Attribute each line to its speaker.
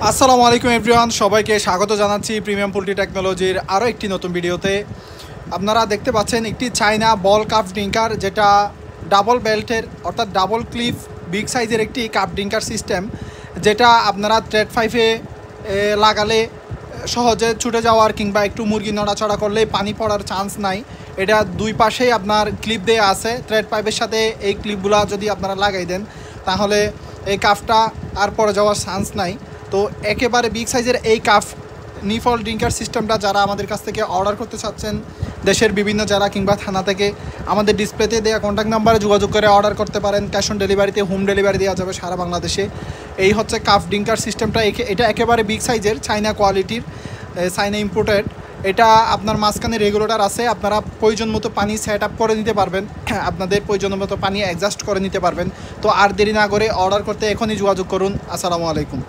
Speaker 1: আসসালামু আলাইকুম এভরিওয়ান, সবাইকে স্বাগত জানাচ্ছি প্রিমিয়াম পোল্ট্রি টেকনোলজির আরও একটি নতুন ভিডিওতে। আপনারা দেখতে পাচ্ছেন একটি চায়না বল কাপ ড্রিঙ্কার, যেটা ডাবল বেল্টের অর্থাৎ ডাবল ক্লিফ বিগ সাইজের একটি কাপ ড্রিঙ্কার সিস্টেম, যেটা আপনারা থ্রেড 5-এ লাগালে সহজে ছুটে যাওয়ার কিংবা একটু মুরগি নড়াচড়া করলে পানি পড়ার চান্স নাই। এটা দুই পাশেই আপনার ক্লিপ দেওয়া আছে। থ্রেড পাইপের সাথে এই ক্লিপগুলো যদি আপনারা লাগাই দেন তাহলে এই কাফটা আর পড়ে যাওয়ার চান্স নাই। তো একেবারে বিগ সাইজের এই কাফ নিফল ড্রিঙ্কার সিস্টেমটা যারা আমাদের কাছ থেকে অর্ডার করতে চাচ্ছেন, দেশের বিভিন্ন জেলা কিংবা থানা থেকে, আমাদের ডিসপ্লেতে দেওয়া কন্ট্যাক্ট নাম্বারে যোগাযোগ করে অর্ডার করতে পারেন। ক্যাশ অন ডেলিভারিতে হোম ডেলিভারি দেওয়া যাবে সারা বাংলাদেশে। এই হচ্ছে কাফ ড্রিঙ্কার সিস্টেমটা। এটা একেবারে বিগ সাইজের চাইনা কোয়ালিটির, চাইনা ইম্পোর্টেড। এটা আপনার মাঝখানে রেগুলেটর আছে, আপনারা প্রয়োজন মতো পানি সেট আপ করে নিতে পারবেন, আপনাদের প্রয়োজন মতো পানি অ্যাডজাস্ট করে নিতে পারবেন। তো আর দেরি না করে অর্ডার করতে এখনই যোগাযোগ করুন। আসসালামু আলাইকুম।